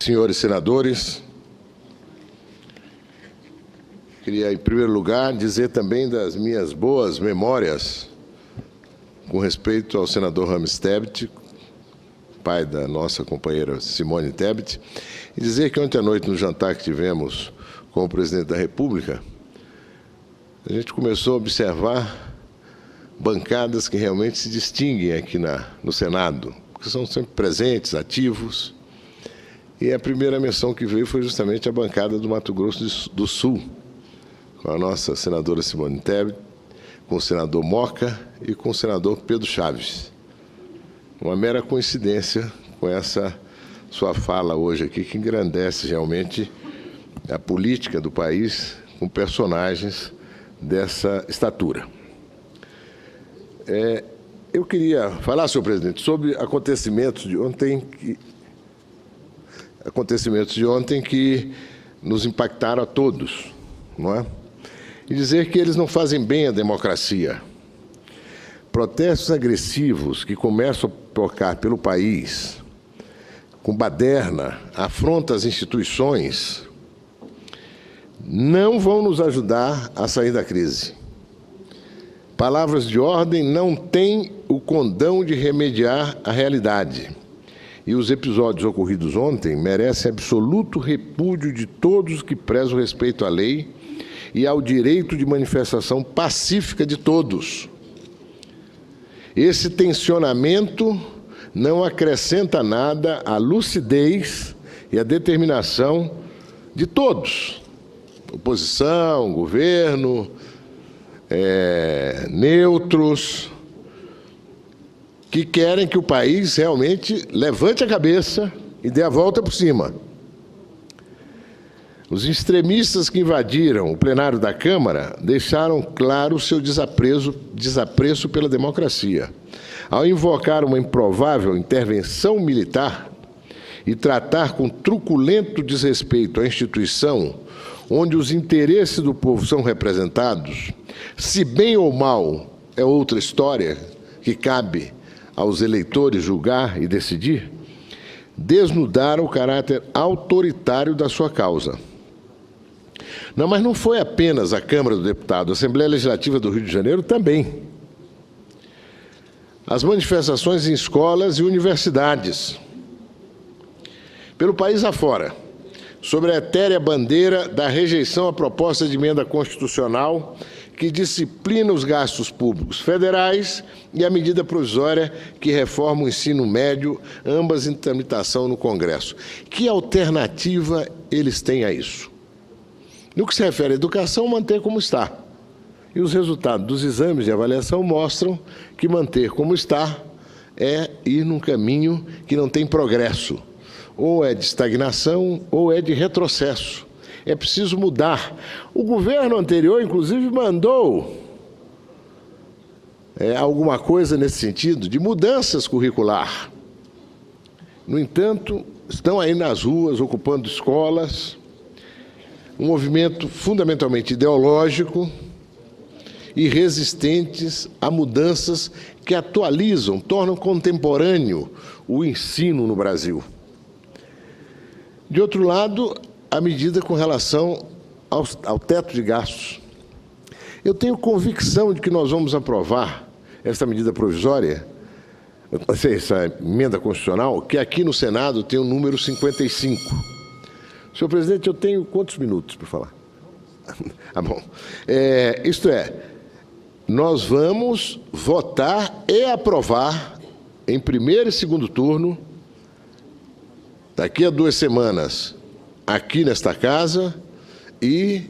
senhores senadores, queria, em primeiro lugar, dizer também das minhas boas memórias com respeito ao senador Ramos Tebet, pai da nossa companheira Simone Tebet, e dizer que ontem à noite, no jantar que tivemos com o presidente da República, a gente começou a observar bancadas que realmente se distinguem aqui no Senado, que são sempre presentes, ativos. E a primeira menção que veio foi justamente a bancada do Mato Grosso do Sul, com a nossa senadora Simone Tebet, com o senador Moca e com o senador Pedro Chaves. Uma mera coincidência com essa sua fala hoje aqui, que engrandece realmente a política do país com personagens dessa estatura. Eu queria falar, senhor presidente, sobre acontecimentos de ontem que nos impactaram a todos, não é? E dizer que eles não fazem bem à democracia. Protestos agressivos que começam a tocar pelo país, com baderna, afronta às instituições, não vão nos ajudar a sair da crise. Palavras de ordem não têm o condão de remediar a realidade. E os episódios ocorridos ontem merecem absoluto repúdio de todos que prezam o respeito à lei e ao direito de manifestação pacífica de todos. Esse tensionamento não acrescenta nada à lucidez e à determinação de todos, oposição, governo, neutros, que querem que o país realmente levante a cabeça e dê a volta por cima. Os extremistas que invadiram o plenário da Câmara deixaram claro o seu desapreço pela democracia. Ao invocar uma improvável intervenção militar e tratar com truculento desrespeito à instituição onde os interesses do povo são representados, se bem ou mal é outra história que cabe aos eleitores julgar e decidir, desnudaram o caráter autoritário da sua causa. Não, mas não foi apenas a Câmara dos Deputados, a Assembleia Legislativa do Rio de Janeiro também. As manifestações em escolas e universidades, pelo país afora, sobre a etérea bandeira da rejeição à proposta de emenda constitucional que disciplina os gastos públicos federais e a medida provisória que reforma o ensino médio, ambas em tramitação no Congresso. Que alternativa eles têm a isso? No que se refere à educação, manter como está. E os resultados dos exames de avaliação mostram que manter como está é ir num caminho que não tem progresso. Ou é de estagnação ou é de retrocesso. É preciso mudar. O governo anterior, inclusive, mandou alguma coisa nesse sentido, de mudanças curricular. No entanto, estão aí nas ruas, ocupando escolas, um movimento fundamentalmente ideológico e resistentes a mudanças que atualizam, tornam contemporâneo o ensino no Brasil. De outro lado, a medida com relação ao teto de gastos. Eu tenho convicção de que nós vamos aprovar essa medida provisória, essa emenda constitucional, que aqui no Senado tem o número 55. Senhor presidente, eu tenho quantos minutos para falar? Ah, bom. Isto é, nós vamos votar e aprovar em primeiro e segundo turno, daqui a 2 semanas, aqui nesta casa, e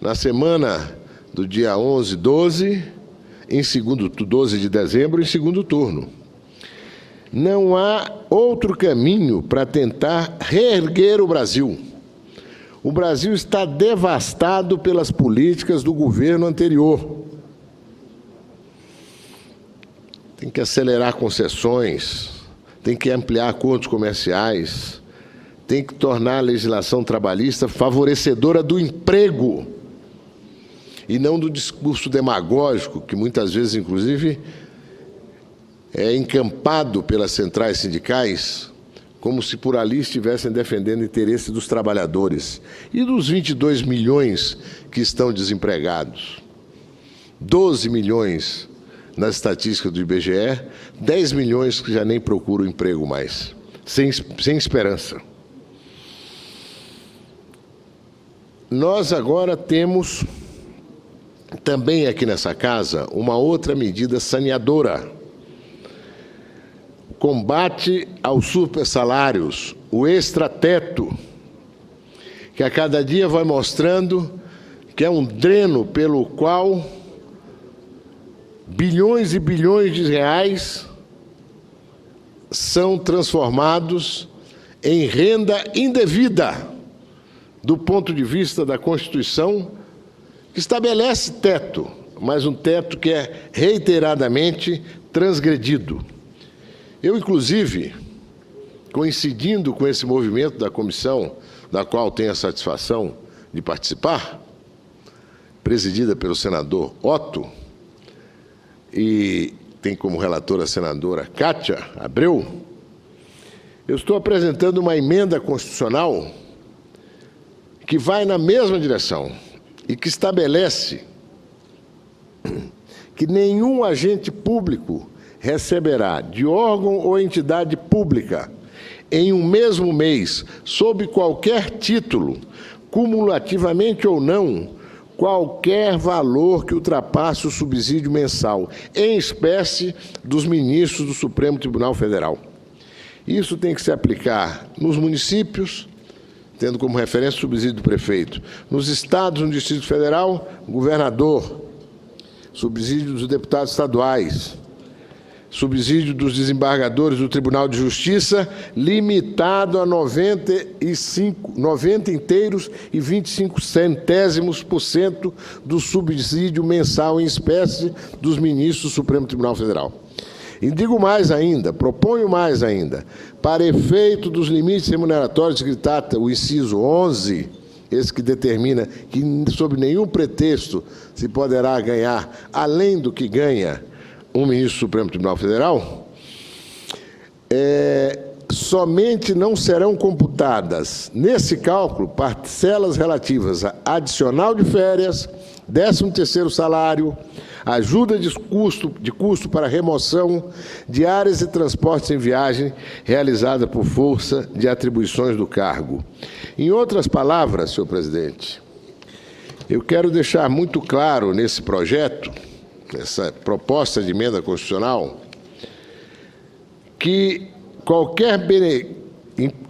na semana do dia 11, 12 de dezembro, em segundo turno. Não há outro caminho para tentar reerguer o Brasil. O Brasil está devastado pelas políticas do governo anterior. Tem que acelerar concessões, tem que ampliar acordos comerciais, tem que tornar a legislação trabalhista favorecedora do emprego e não do discurso demagógico, que muitas vezes, inclusive, é encampado pelas centrais sindicais como se por ali estivessem defendendo o interesse dos trabalhadores e dos 22 milhões que estão desempregados. 12 milhões nas estatísticas do IBGE, 10 milhões que já nem procuram emprego mais, sem esperança. Nós agora temos também aqui nessa casa uma outra medida saneadora. Combate aos supersalários, o extrateto, que a cada dia vai mostrando que é um dreno pelo qual bilhões e bilhões de reais são transformados em renda indevida, do ponto de vista da Constituição, que estabelece teto, mas um teto que é reiteradamente transgredido. Eu, inclusive, coincidindo com esse movimento da comissão, da qual tenho a satisfação de participar, presidida pelo senador Otto, e tem como relatora a senadora Kátia Abreu, eu estou apresentando uma emenda constitucional que vai na mesma direção e que estabelece que nenhum agente público receberá de órgão ou entidade pública em um mesmo mês, sob qualquer título, cumulativamente ou não, qualquer valor que ultrapasse o subsídio mensal, em espécie, dos ministros do Supremo Tribunal Federal. Isso tem que se aplicar nos municípios, tendo como referência o subsídio do prefeito, nos estados, no Distrito Federal, governador, subsídio dos deputados estaduais, subsídio dos desembargadores do Tribunal de Justiça, limitado a 90 inteiros e 25% do subsídio mensal em espécie dos ministros do Supremo Tribunal Federal. E digo mais ainda, proponho mais ainda, para efeito dos limites remuneratórios que trata o inciso 11, esse que determina que, sob nenhum pretexto, se poderá ganhar além do que ganha um ministro do Supremo Tribunal Federal, somente não serão computadas, nesse cálculo, parcelas relativas a adicional de férias, 13º salário, ajuda de custo para remoção, diárias e transportes em viagem realizada por força de atribuições do cargo. Em outras palavras, senhor presidente, eu quero deixar muito claro nesse projeto, essa proposta de emenda constitucional, que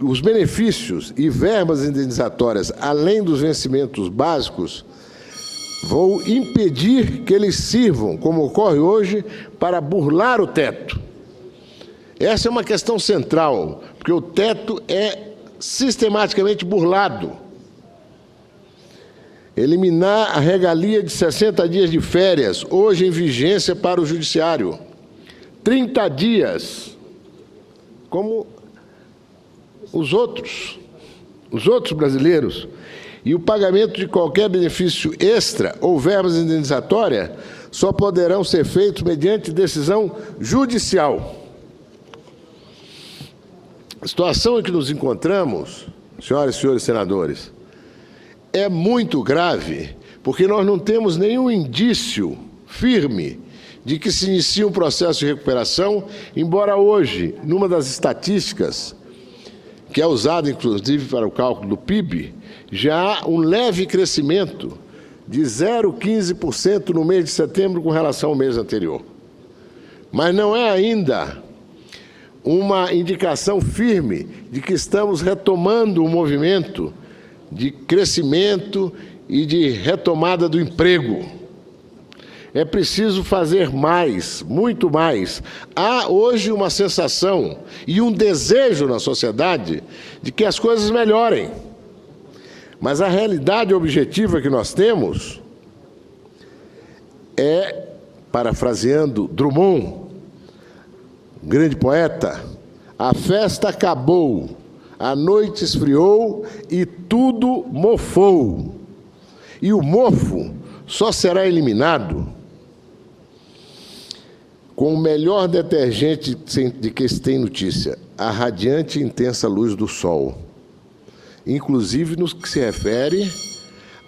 os benefícios e verbas indenizatórias, além dos vencimentos básicos, vão impedir que eles sirvam, como ocorre hoje, para burlar o teto. Essa é uma questão central, porque o teto é sistematicamente burlado. Eliminar a regalia de 60 dias de férias, hoje em vigência para o Judiciário. 30 dias, como os outros brasileiros. E o pagamento de qualquer benefício extra ou verbas indenizatórias só poderão ser feitos mediante decisão judicial. A situação em que nos encontramos, senhoras e senhores senadores, é muito grave, porque nós não temos nenhum indício firme de que se inicie um processo de recuperação, embora hoje, numa das estatísticas, que é usada inclusive para o cálculo do PIB, já há um leve crescimento de 0,15% no mês de setembro com relação ao mês anterior. Mas não é ainda uma indicação firme de que estamos retomando o movimento de crescimento e de retomada do emprego. É preciso fazer mais, muito mais. Há hoje uma sensação e um desejo na sociedade de que as coisas melhorem. Mas a realidade objetiva que nós temos é, parafraseando Drummond, grande poeta, a festa acabou, a noite esfriou e tudo mofou. E o mofo só será eliminado com o melhor detergente de que se tem notícia, a radiante e intensa luz do sol, inclusive no que se refere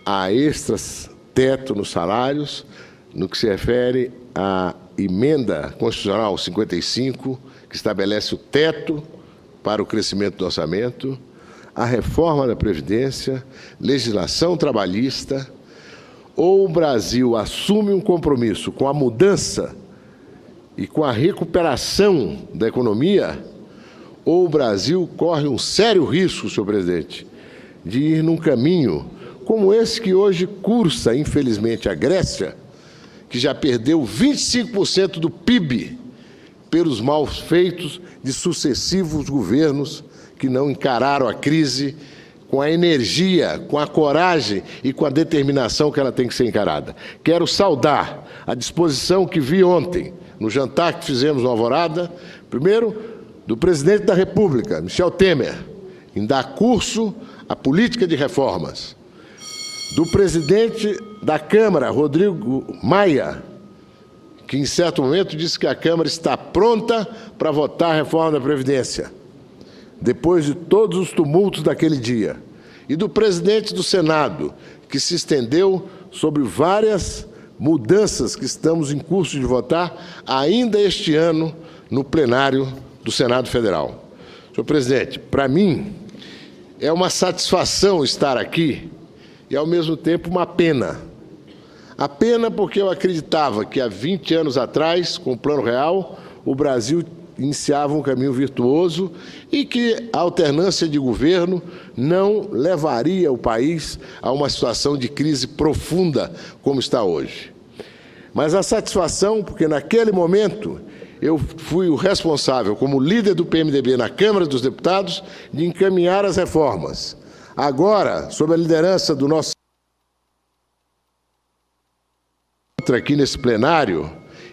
a extras teto nos salários, no que se refere à emenda constitucional 55, que estabelece o teto para o crescimento do orçamento, a reforma da Previdência, legislação trabalhista, ou o Brasil assume um compromisso com a mudança e com a recuperação da economia, ou o Brasil corre um sério risco, senhor presidente, de ir num caminho como esse que hoje cursa, infelizmente, a Grécia, que já perdeu 25% do PIB pelos maus feitos de sucessivos governos que não encararam a crise com a energia, com a coragem e com a determinação que ela tem que ser encarada. Quero saudar a disposição que vi ontem, no jantar que fizemos no Alvorada, primeiro, do presidente da República, Michel Temer, em dar curso à política de reformas, do presidente da Câmara, Rodrigo Maia, que em certo momento disse que a Câmara está pronta para votar a reforma da Previdência, depois de todos os tumultos daquele dia, e do presidente do Senado, que se estendeu sobre várias mudanças que estamos em curso de votar ainda este ano no plenário do Senado Federal. Senhor presidente, para mim é uma satisfação estar aqui e, ao mesmo tempo, uma pena. A pena porque eu acreditava que há 20 anos atrás, com o Plano Real, o Brasil iniciava um caminho virtuoso e que a alternância de governo não levaria o país a uma situação de crise profunda como está hoje. Mas a satisfação, porque naquele momento eu fui o responsável, como líder do PMDB na Câmara dos Deputados, de encaminhar as reformas. Agora, sob a liderança do nosso aqui nesse plenário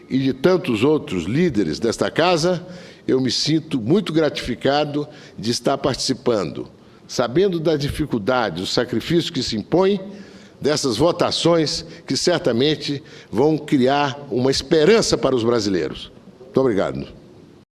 e de tantos outros líderes desta casa, eu me sinto muito gratificado de estar participando, sabendo das dificuldades, dos sacrifícios que se impõem, dessas votações que certamente vão criar uma esperança para os brasileiros. Muito obrigado.